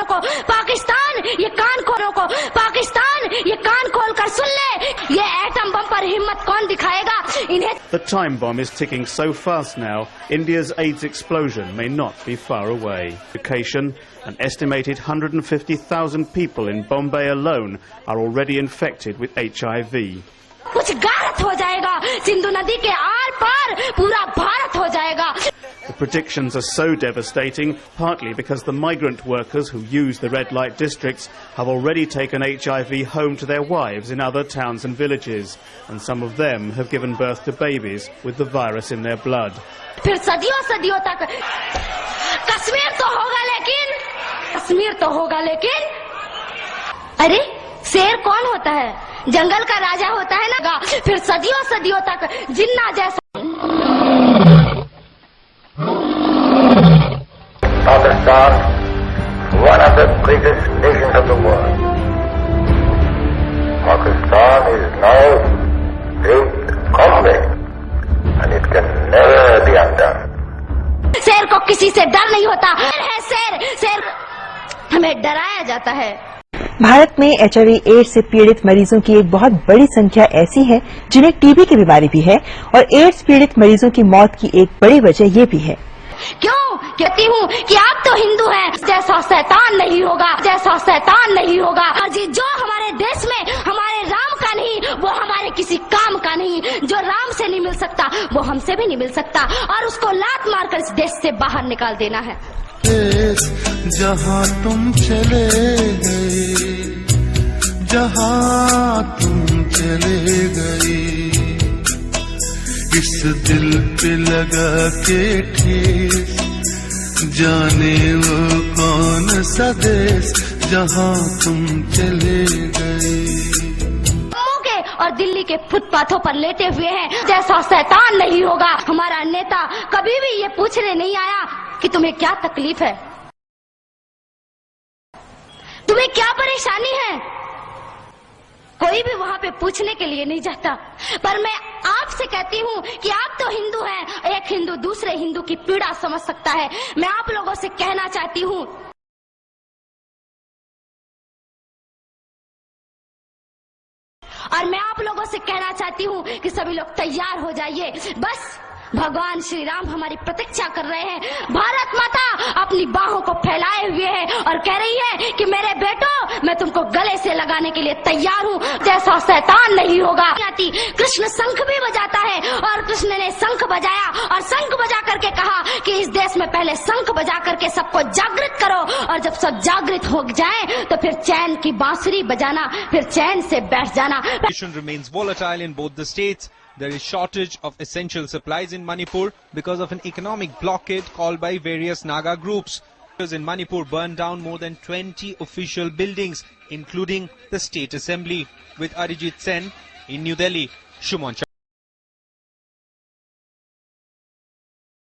को, पाकिस्तान ये कान खोलों को, पाकिस्तान ये कान खोल कर सुन ले, ये एटम बम पर हिम्मत कौन दिखाएगा इन्हें। The time bomb is ticking so fast now, India's AIDS explosion may not be far away. Education, an estimated 150,000 people in Bombay alone are already infected with HIV. कुछ गारत हो जाएगा, सिंधु नदी के आर पार पूरा भारत हो जाएगा। The predictions are so devastating, partly because the migrant workers who use the red light districts have already taken HIV home to their wives in other towns and villages, and some of them have given birth to babies with the virus in their blood. फिर सदियों सदियों तक कश्मीर तो होगा लेकिन, कश्मीर तो होगा लेकिन, अरे शेर कौन होता है? जंगल का राजा होता है ना। फिर सदियों सदियों तक जिन्ना जैसा। Pakistan, one of the greatest nations of the world. Pakistan is now great comrade, and it can never be undone. शेर को किसी से डर नहीं होता है। शेर हमें डराया जाता है। भारत में HIV एड्स से पीड़ित मरीजों की एक बहुत बड़ी संख्या ऐसी है जिन्हें टीबी की बीमारी भी है, और एड्स पीड़ित मरीजों की मौत की एक बड़ी वजह ये भी है। क्यों कहती हूँ कि आप तो हिंदू हैं, जैसा शैतान नहीं होगा, जैसा शैतान नहीं होगा। और जो हमारे देश में हमारे राम का नहीं, वो हमारे किसी काम का नहीं। जो राम से नहीं मिल सकता वो हमसे भी नहीं मिल सकता, और उसको लात मारकर इस देश से बाहर निकाल देना है। जहाँ तुम चले गए, जहाँ तुम चले गए, इस दिल पे लगा के ठेस, जाने वो कौन सा देश, जहाँ तुम चले गए। और दिल्ली के फुटपाथों पर लेटे हुए हैं, जैसा शैतान नहीं होगा। हमारा नेता कभी भी ये पूछने नहीं आया कि तुम्हें क्या तकलीफ है, तुम्हें क्या परेशानी है। कोई भी वहाँ पे पूछने के लिए नहीं जाता। पर मैं आपसे कहती हूँ कि आप तो हिंदू हैं, एक हिंदू दूसरे हिंदू की पीड़ा समझ सकता है। मैं आप लोगों से कहना चाहती हूँ, और मैं आप लोगों से कहना चाहती हूँ कि सभी लोग तैयार हो जाइए। बस भगवान श्री राम हमारी प्रतीक्षा कर रहे हैं। भारत माता अपनी बाहों को फैलाए हुए है और कह रही है कि मेरे बेटों, मैं तुमको गले से लगाने के लिए तैयार हूँ, जैसा शैतान नहीं होगा। कृष्ण शंख भी बजाता है, और कृष्ण ने शंख बजाया और शंख बजा करके कहा कि इस देश में पहले शंख बजा करके सबको जागृत करो, और जब सब जागृत हो जाए तो फिर चैन की बांसुरी बजाना, फिर चैन से बैठ जाना। Remains volatile in both the states. There is shortage of essential supplies in Manipur because of an economic blockade called by various Naga groups. In Manipur burned down more than 20 official buildings, including the State Assembly. With Arijit Sen in New Delhi, Shumon.